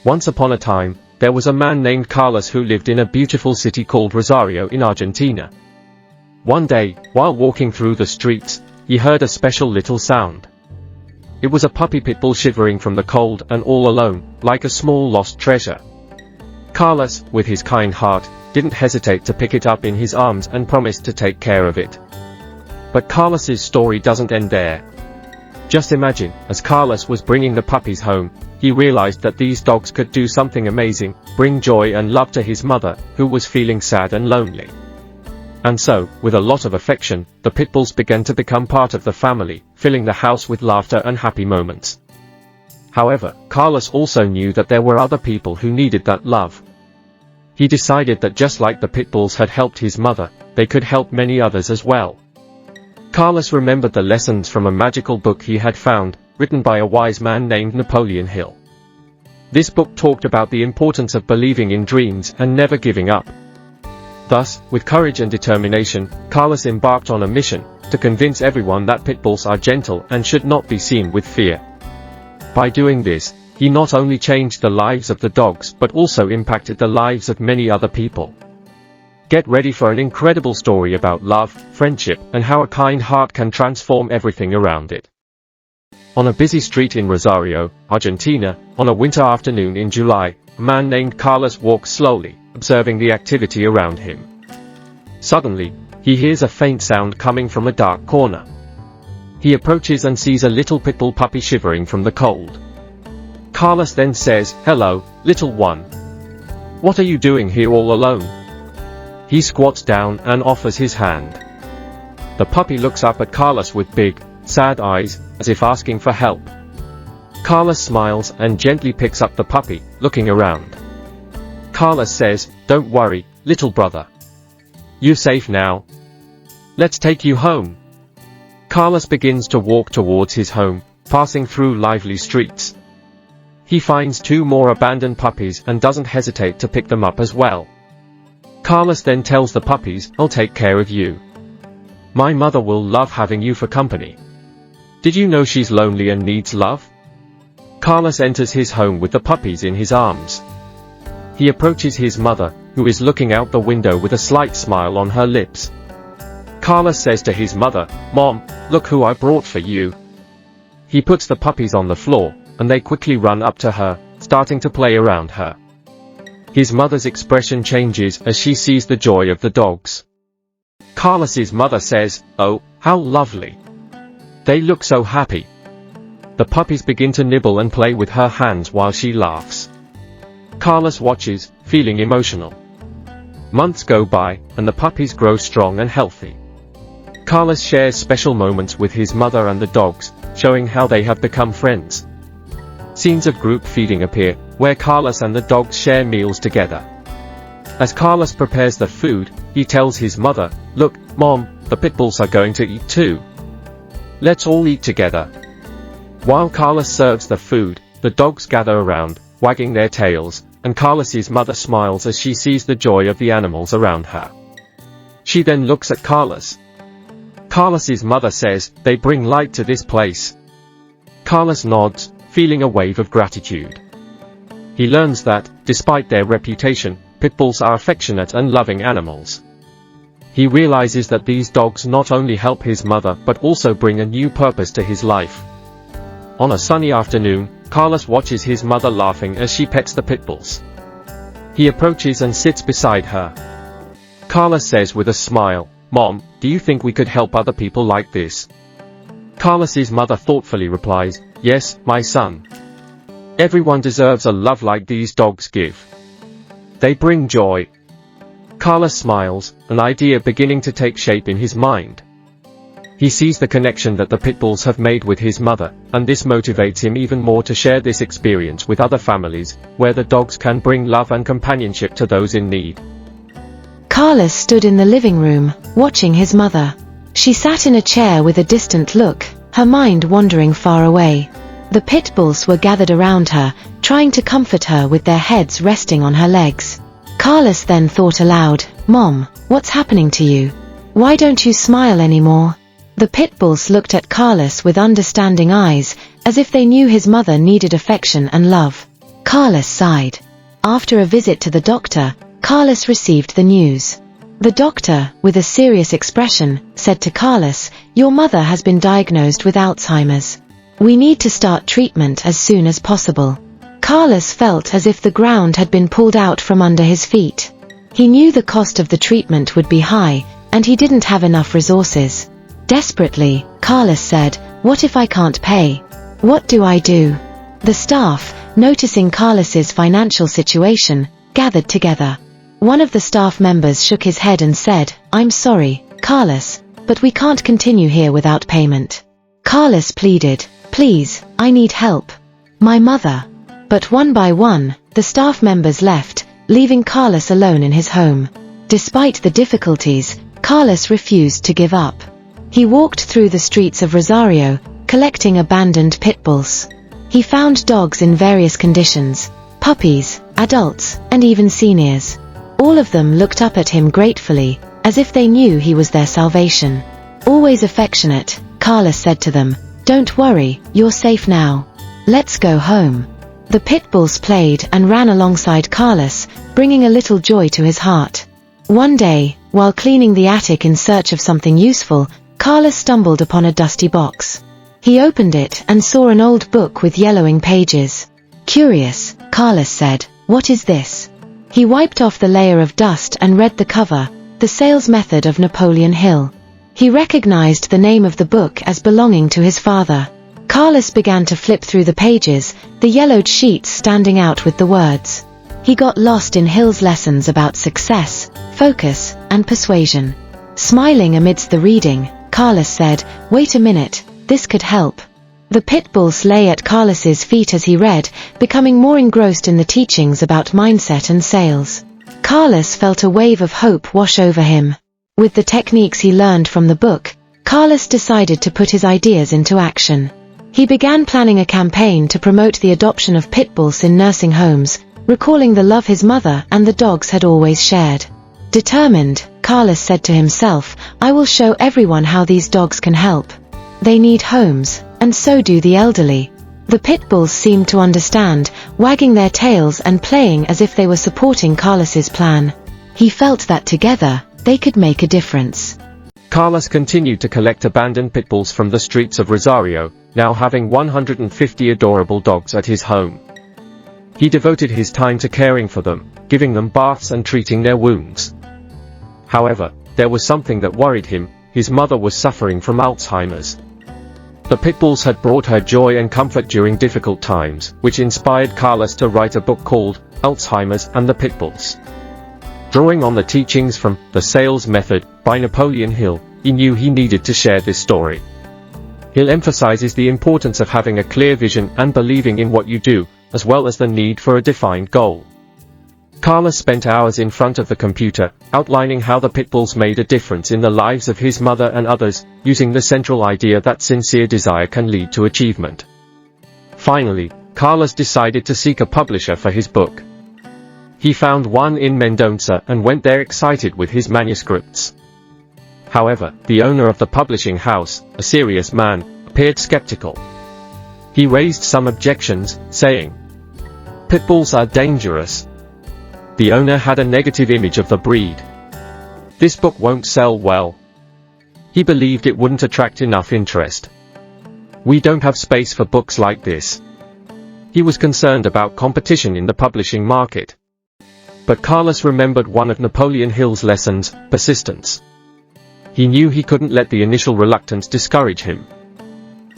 Once upon a time, there was a man named Carlos who lived in a beautiful city called Rosario in Argentina. One day, while walking through the streets, he heard a special little sound. It was a puppy pitbull shivering from the cold and all alone, like a small lost treasure. Carlos, with his kind heart, didn't hesitate to pick it up in his arms and promised to take care of it. But Carlos's story doesn't end there. Just imagine, as Carlos was bringing the puppies home, he realized that these dogs could do something amazing, bring joy and love to his mother, who was feeling sad and lonely. And so, with a lot of affection, the pitbulls began to become part of the family, filling the house with laughter and happy moments. However, Carlos also knew that there were other people who needed that love. He decided that just like the pitbulls had helped his mother, they could help many others as well. Carlos remembered the lessons from a magical book he had found, written by a wise man named Napoleon Hill. This book talked about the importance of believing in dreams and never giving up. Thus, with courage and determination, Carlos embarked on a mission to convince everyone that pitbulls are gentle and should not be seen with fear. By doing this, he not only changed the lives of the dogs but also impacted the lives of many other people. Get ready for an incredible story about love, friendship, and how a kind heart can transform everything around it. On a busy street in Rosario, Argentina, on a winter afternoon in July, a man named Carlos walks slowly, observing the activity around him. Suddenly, he hears a faint sound coming from a dark corner. He approaches and sees a little pitbull puppy shivering from the cold. Carlos then says, "Hello, little one. What are you doing here all alone?" He squats down and offers his hand. The puppy looks up at Carlos with big, sad eyes, as if asking for help. Carlos smiles and gently picks up the puppy, looking around. Carlos says, "Don't worry, little brother. You're safe now. Let's take you home." Carlos begins to walk towards his home, passing through lively streets. He finds 2 more abandoned puppies and doesn't hesitate to pick them up as well. Carlos then tells the puppies, "I'll take care of you. My mother will love having you for company. Did you know she's lonely and needs love?" Carlos enters his home with the puppies in his arms. He approaches his mother, who is looking out the window with a slight smile on her lips. Carlos says to his mother, "Mom, look who I brought for you." He puts the puppies on the floor, and they quickly run up to her, starting to play around her. His mother's expression changes as she sees the joy of the dogs. Carlos's mother says, "Oh, how lovely. They look so happy." The puppies begin to nibble and play with her hands while she laughs. Carlos watches, feeling emotional. Months go by, and the puppies grow strong and healthy. Carlos shares special moments with his mother and the dogs, showing how they have become friends. Scenes of group feeding appear, where Carlos and the dogs share meals together. As Carlos prepares the food, he tells his mother, "Look, Mom, the pitbulls are going to eat too. Let's all eat together." While Carlos serves the food, the dogs gather around, wagging their tails, and Carlos's mother smiles as she sees the joy of the animals around her. She then looks at Carlos. Carlos's mother says, "They bring light to this place." Carlos nods, feeling a wave of gratitude. He learns that, despite their reputation, pitbulls are affectionate and loving animals. He realizes that these dogs not only help his mother but also bring a new purpose to his life. On a sunny afternoon, Carlos watches his mother laughing as she pets the pitbulls. He approaches and sits beside her. Carlos says with a smile, "Mom, do you think we could help other people like this?" Carlos's mother thoughtfully replies, "Yes, my son. Everyone deserves a love like these dogs give. They bring joy." Carlos smiles, an idea beginning to take shape in his mind. He sees the connection that the pitbulls have made with his mother, and this motivates him even more to share this experience with other families, where the dogs can bring love and companionship to those in need. Carlos stood in the living room, watching his mother. She sat in a chair with a distant look, her mind wandering far away. The pitbulls were gathered around her, trying to comfort her with their heads resting on her legs. Carlos then thought aloud, "Mom, what's happening to you? Why don't you smile anymore?" The pitbulls looked at Carlos with understanding eyes, as if they knew his mother needed affection and love. Carlos sighed. After a visit to the doctor, Carlos received the news. The doctor, with a serious expression, said to Carlos, "Your mother has been diagnosed with Alzheimer's. We need to start treatment as soon as possible." Carlos felt as if the ground had been pulled out from under his feet. He knew the cost of the treatment would be high, and he didn't have enough resources. Desperately, Carlos said, "What if I can't pay? What do I do?" The staff, noticing Carlos's financial situation, gathered together. One of the staff members shook his head and said, "I'm sorry, Carlos, but we can't continue here without payment." Carlos pleaded, "Please, I need help. My mother." But one by one, the staff members left, leaving Carlos alone in his home. Despite the difficulties, Carlos refused to give up. He walked through the streets of Rosario, collecting abandoned pitbulls. He found dogs in various conditions: puppies, adults, and even seniors. All of them looked up at him gratefully, as if they knew he was their salvation. Always affectionate, Carlos said to them, "Don't worry, you're safe now. Let's go home." The pitbulls played and ran alongside Carlos, bringing a little joy to his heart. One day, while cleaning the attic in search of something useful, Carlos stumbled upon a dusty box. He opened it and saw an old book with yellowing pages. Curious, Carlos said, "What is this?" He wiped off the layer of dust and read the cover, "The Sales Method of Napoleon Hill." He recognized the name of the book as belonging to his father. Carlos began to flip through the pages, the yellowed sheets standing out with the words. He got lost in Hill's lessons about success, focus, and persuasion. Smiling amidst the reading, Carlos said, "Wait a minute, this could help." The pitbulls lay at Carlos's feet as he read, becoming more engrossed in the teachings about mindset and sales. Carlos felt a wave of hope wash over him. With the techniques he learned from the book, Carlos decided to put his ideas into action. He began planning a campaign to promote the adoption of pitbulls in nursing homes, recalling the love his mother and the dogs had always shared. Determined, Carlos said to himself, "I will show everyone how these dogs can help. They need homes, and so do the elderly." The pitbulls seemed to understand, wagging their tails and playing as if they were supporting Carlos's plan. He felt that together, they could make a difference. Carlos continued to collect abandoned pitbulls from the streets of Rosario, now having 150 adorable dogs at his home. He devoted his time to caring for them, giving them baths and treating their wounds. However, there was something that worried him: his mother was suffering from Alzheimer's. The pitbulls had brought her joy and comfort during difficult times, which inspired Carlos to write a book called Alzheimer's and the Pitbulls. Drawing on the teachings from The Sales Method by Napoleon Hill, he knew he needed to share this story. Hill emphasizes the importance of having a clear vision and believing in what you do, as well as the need for a defined goal. Carlos spent hours in front of the computer, outlining how the pitbulls made a difference in the lives of his mother and others, using the central idea that sincere desire can lead to achievement. Finally, Carlos decided to seek a publisher for his book. He found one in Mendoza and went there excited with his manuscripts. However, the owner of the publishing house, a serious man, appeared skeptical. He raised some objections, saying, "Pitbulls are dangerous." The owner had a negative image of the breed. "This book won't sell well." He believed it wouldn't attract enough interest. "We don't have space for books like this." He was concerned about competition in the publishing market. But Carlos remembered one of Napoleon Hill's lessons: persistence. He knew he couldn't let the initial reluctance discourage him.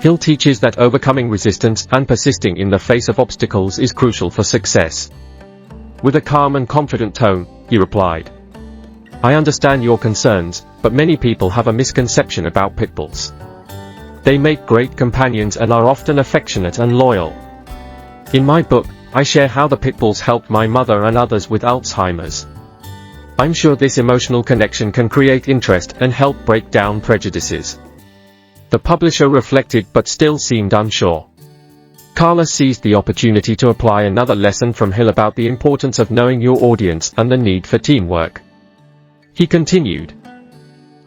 Hill teaches that overcoming resistance and persisting in the face of obstacles is crucial for success. With a calm and confident tone, he replied, "I understand your concerns, but many people have a misconception about pitbulls. They make great companions and are often affectionate and loyal. In my book, I share how the pitbulls helped my mother and others with Alzheimer's. I'm sure this emotional connection can create interest and help break down prejudices." The publisher reflected but still seemed unsure. Carlos seized the opportunity to apply another lesson from Hill about the importance of knowing your audience and the need for teamwork. He continued,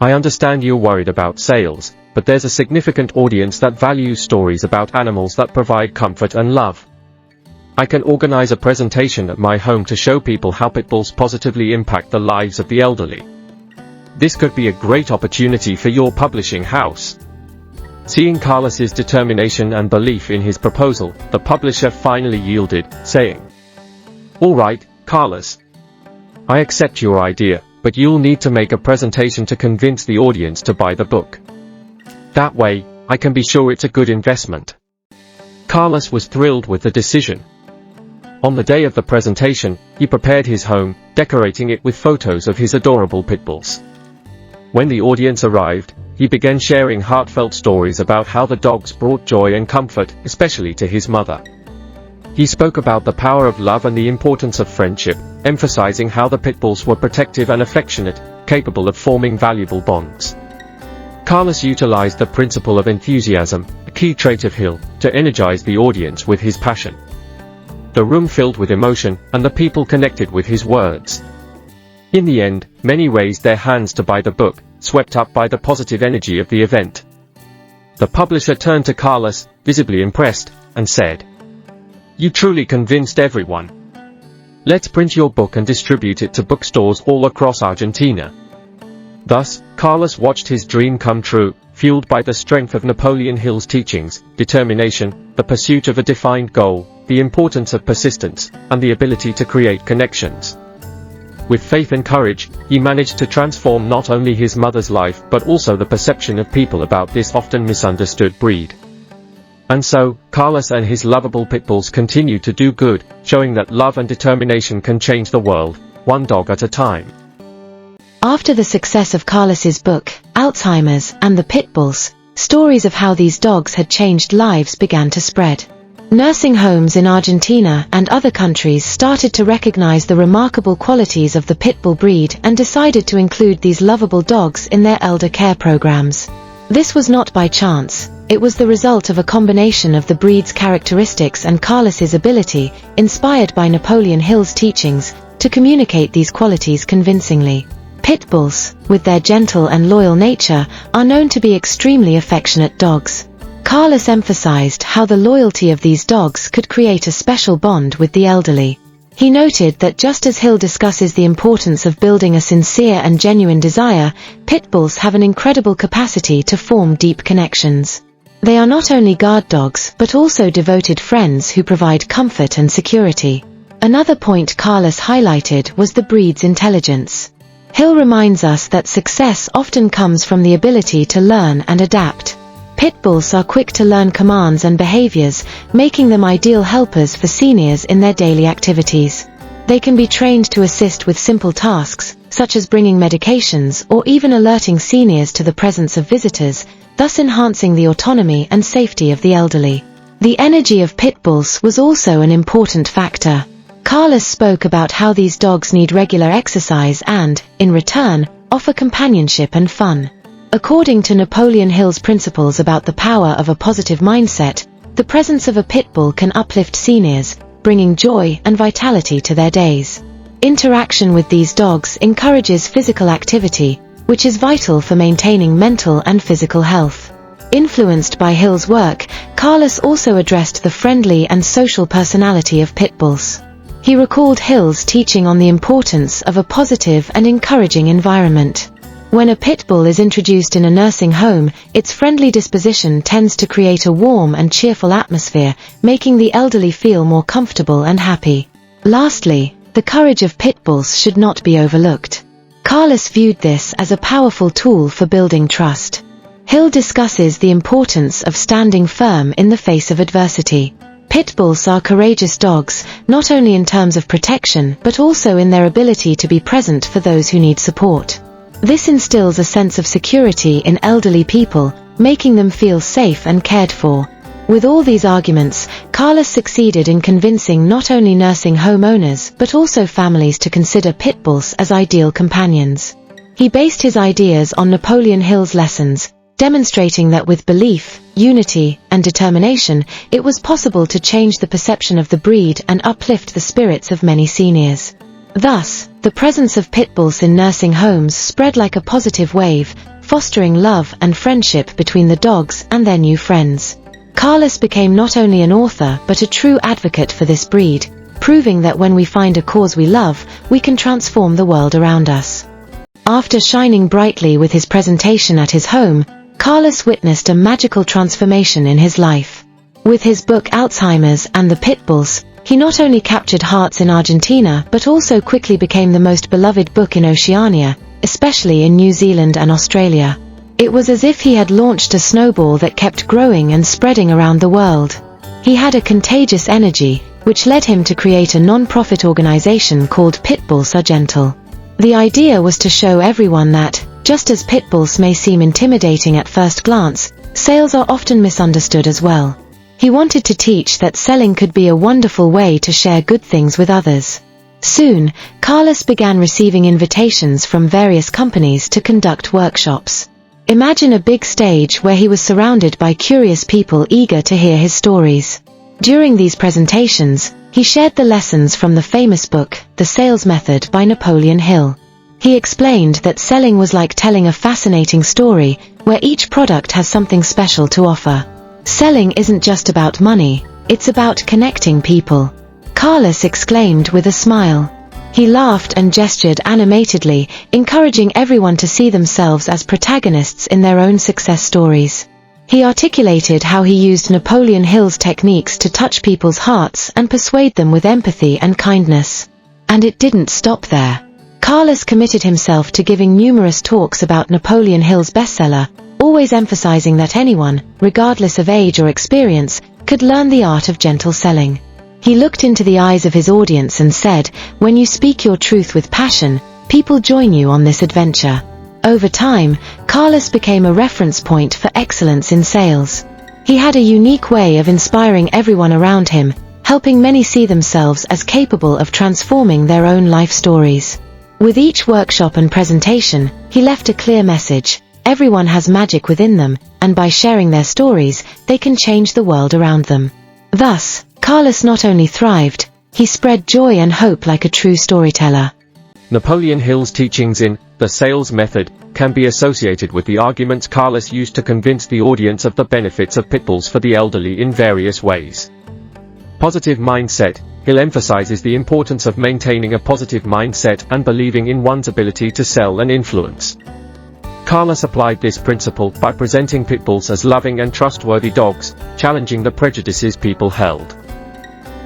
"I understand you're worried about sales, but there's a significant audience that values stories about animals that provide comfort and love. I can organize a presentation at my home to show people how pitbulls positively impact the lives of the elderly. This could be a great opportunity for your publishing house." Seeing Carlos's determination and belief in his proposal, the publisher finally yielded, saying, "All right, Carlos. I accept your idea, but you'll need to make a presentation to convince the audience to buy the book. That way, I can be sure it's a good investment." Carlos was thrilled with the decision. On the day of the presentation, he prepared his home, decorating it with photos of his adorable pitbulls. When the audience arrived, he began sharing heartfelt stories about how the dogs brought joy and comfort, especially to his mother. He spoke about the power of love and the importance of friendship, emphasizing how the pitbulls were protective and affectionate, capable of forming valuable bonds. Carlos utilized the principle of enthusiasm, a key trait of Hill, to energize the audience with his passion. The room filled with emotion, and the people connected with his words. In the end, many raised their hands to buy the book, swept up by the positive energy of the event. The publisher turned to Carlos, visibly impressed, and said, "You truly convinced everyone. Let's print your book and distribute it to bookstores all across Argentina." Thus, Carlos watched his dream come true, fueled by the strength of Napoleon Hill's teachings, determination, the pursuit of a defined goal, the importance of persistence, and the ability to create connections. With faith and courage, he managed to transform not only his mother's life but also the perception of people about this often misunderstood breed. And so, Carlos and his lovable pitbulls continue to do good, showing that love and determination can change the world, one dog at a time. After the success of Carlos's book, Alzheimer's, and the Pitbulls, stories of how these dogs had changed lives began to spread. Nursing homes in Argentina and other countries started to recognize the remarkable qualities of the pitbull breed and decided to include these lovable dogs in their elder care programs. This was not by chance. It was the result of a combination of the breed's characteristics and Carlos's ability, inspired by Napoleon Hill's teachings, to communicate these qualities convincingly. Pitbulls, with their gentle and loyal nature, are known to be extremely affectionate dogs. Carlos emphasized how the loyalty of these dogs could create a special bond with the elderly. He noted that just as Hill discusses the importance of building a sincere and genuine desire, pitbulls have an incredible capacity to form deep connections. They are not only guard dogs but also devoted friends who provide comfort and security. Another point Carlos highlighted was the breed's intelligence. Hill reminds us that success often comes from the ability to learn and adapt. Pitbulls are quick to learn commands and behaviors, making them ideal helpers for seniors in their daily activities. They can be trained to assist with simple tasks, such as bringing medications or even alerting seniors to the presence of visitors, thus enhancing the autonomy and safety of the elderly. The energy of pitbulls was also an important factor. Carlos spoke about how these dogs need regular exercise and, in return, offer companionship and fun. According to Napoleon Hill's principles about the power of a positive mindset, the presence of a pitbull can uplift seniors, bringing joy and vitality to their days. Interaction with these dogs encourages physical activity, which is vital for maintaining mental and physical health. Influenced by Hill's work, Carlos also addressed the friendly and social personality of pitbulls. He recalled Hill's teaching on the importance of a positive and encouraging environment. When a pitbull is introduced in a nursing home, its friendly disposition tends to create a warm and cheerful atmosphere, making the elderly feel more comfortable and happy. Lastly, the courage of pitbulls should not be overlooked. Carlos viewed this as a powerful tool for building trust. Hill discusses the importance of standing firm in the face of adversity. Pitbulls are courageous dogs, not only in terms of protection but also in their ability to be present for those who need support. This instills a sense of security in elderly people, making them feel safe and cared for. With all these arguments, Carlos succeeded in convincing not only nursing home owners but also families to consider pitbulls as ideal companions. He based his ideas on Napoleon Hill's lessons, demonstrating that with belief, unity, and determination, it was possible to change the perception of the breed and uplift the spirits of many seniors. Thus, the presence of pitbulls in nursing homes spread like a positive wave, fostering love and friendship between the dogs and their new friends. Carlos became not only an author but a true advocate for this breed, proving that when we find a cause we love, we can transform the world around us. After shining brightly with his presentation at his home, Carlos witnessed a magical transformation in his life. With his book Alzheimer's and the Pitbulls, he not only captured hearts in Argentina but also quickly became the most beloved book in Oceania, especially in New Zealand and Australia. It was as if he had launched a snowball that kept growing and spreading around the world. He had a contagious energy, which led him to create a non-profit organization called Pitbulls Are Gentle. The idea was to show everyone that, just as pitbulls may seem intimidating at first glance, sales are often misunderstood as well. He wanted to teach that selling could be a wonderful way to share good things with others. Soon, Carlos began receiving invitations from various companies to conduct workshops. Imagine a big stage where he was surrounded by curious people eager to hear his stories. During these presentations, he shared the lessons from the famous book, The Sales Method by Napoleon Hill. He explained that selling was like telling a fascinating story, where each product has something special to offer. Selling isn't just about money, it's about connecting people. Carlos exclaimed with a smile. He laughed and gestured animatedly, encouraging everyone to see themselves as protagonists in their own success stories. He articulated how he used Napoleon Hill's techniques to touch people's hearts and persuade them with empathy and kindness. And it didn't stop there. Carlos committed himself to giving numerous talks about Napoleon Hill's bestseller, always emphasizing that anyone, regardless of age or experience, could learn the art of gentle selling. He looked into the eyes of his audience and said, "When you speak your truth with passion, people join you on this adventure." Over time, Carlos became a reference point for excellence in sales. He had a unique way of inspiring everyone around him, helping many see themselves as capable of transforming their own life stories. With each workshop and presentation, he left a clear message: everyone has magic within them, and by sharing their stories, they can change the world around them. Thus, Carlos not only thrived, he spread joy and hope like a true storyteller. Napoleon Hill's teachings in The Sales Method can be associated with the arguments Carlos used to convince the audience of the benefits of pitbulls for the elderly in various ways. Positive mindset. Hill emphasizes the importance of maintaining a positive mindset and believing in one's ability to sell and influence. Carlos applied this principle by presenting pitbulls as loving and trustworthy dogs, challenging the prejudices people held.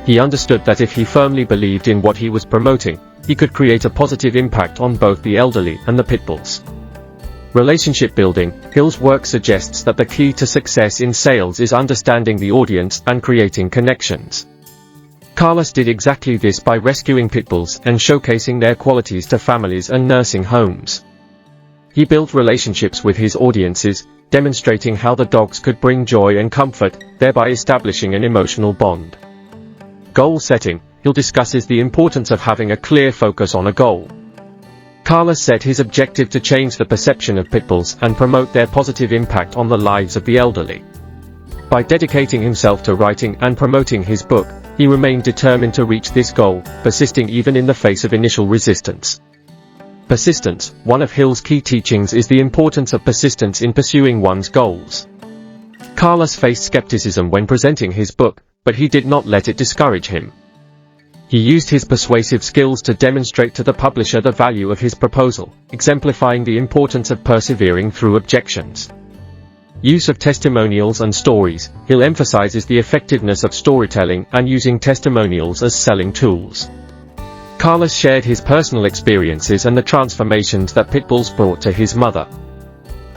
He understood that if he firmly believed in what he was promoting, he could create a positive impact on both the elderly and the pitbulls. Relationship building. Hill's work suggests that the key to success in sales is understanding the audience and creating connections. Carlos did exactly this by rescuing pitbulls and showcasing their qualities to families and nursing homes. He built relationships with his audiences, demonstrating how the dogs could bring joy and comfort, thereby establishing an emotional bond. Goal setting. Hill discusses the importance of having a clear focus on a goal. Carlos set his objective to change the perception of pitbulls and promote their positive impact on the lives of the elderly. By dedicating himself to writing and promoting his book, he remained determined to reach this goal, persisting even in the face of initial resistance. Persistence. One of Hill's key teachings is the importance of persistence in pursuing one's goals. Carlos faced skepticism when presenting his book, but he did not let it discourage him. He used his persuasive skills to demonstrate to the publisher the value of his proposal, exemplifying the importance of persevering through objections. Use of testimonials and stories. Hill emphasizes the effectiveness of storytelling and using testimonials as selling tools. Carlos shared his personal experiences and the transformations that pitbulls brought to his mother.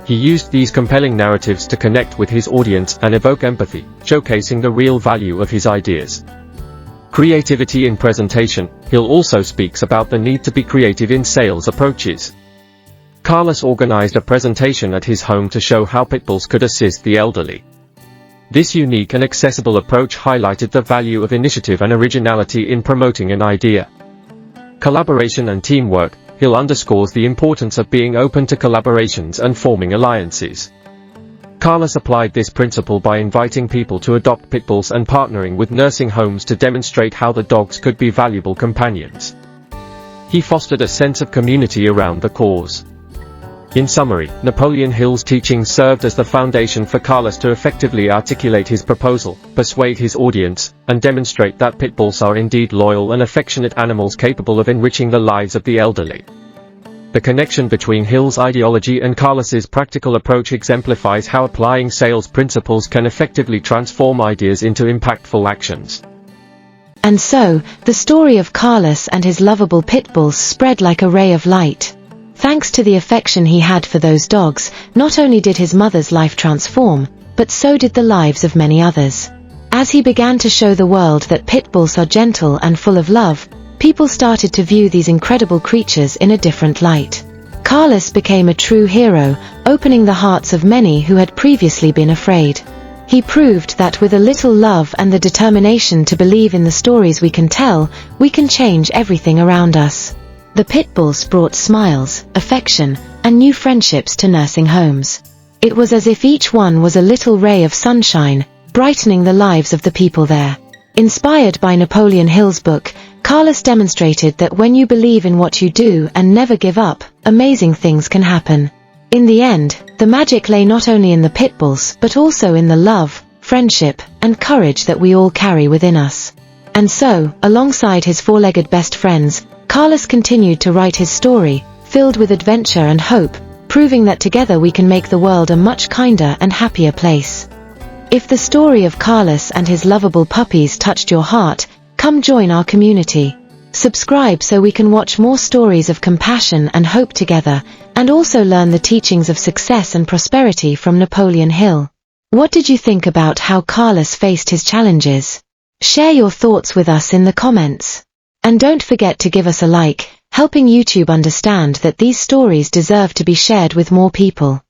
He used these compelling narratives to connect with his audience and evoke empathy, showcasing the real value of his ideas. Creativity in presentation. Hill also speaks about the need to be creative in sales approaches. Carlos organized a presentation at his home to show how pitbulls could assist the elderly. This unique and accessible approach highlighted the value of initiative and originality in promoting an idea. Collaboration and teamwork. Hill underscores the importance of being open to collaborations and forming alliances. Carlos applied this principle by inviting people to adopt pitbulls and partnering with nursing homes to demonstrate how the dogs could be valuable companions. He fostered a sense of community around the cause. In summary, Napoleon Hill's teachings served as the foundation for Carlos to effectively articulate his proposal, persuade his audience, and demonstrate that pit bulls are indeed loyal and affectionate animals capable of enriching the lives of the elderly. The connection between Hill's ideology and Carlos's practical approach exemplifies how applying sales principles can effectively transform ideas into impactful actions. And so, the story of Carlos and his lovable pit bulls spread like a ray of light. Thanks to the affection he had for those dogs, not only did his mother's life transform, but so did the lives of many others. As he began to show the world that pit bulls are gentle and full of love, people started to view these incredible creatures in a different light. Carlos became a true hero, opening the hearts of many who had previously been afraid. He proved that with a little love and the determination to believe in the stories we can tell, we can change everything around us. The pitbulls brought smiles, affection, and new friendships to nursing homes. It was as if each one was a little ray of sunshine, brightening the lives of the people there. Inspired by Napoleon Hill's book, Carlos demonstrated that when you believe in what you do and never give up, amazing things can happen. In the end, the magic lay not only in the pitbulls but also in the love, friendship, and courage that we all carry within us. And so, alongside his four-legged best friends, Carlos continued to write his story, filled with adventure and hope, proving that together we can make the world a much kinder and happier place. If the story of Carlos and his lovable puppies touched your heart, come join our community. Subscribe so we can watch more stories of compassion and hope together, and also learn the teachings of success and prosperity from Napoleon Hill. What did you think about how Carlos faced his challenges? Share your thoughts with us in the comments. And don't forget to give us a like, helping YouTube understand that these stories deserve to be shared with more people.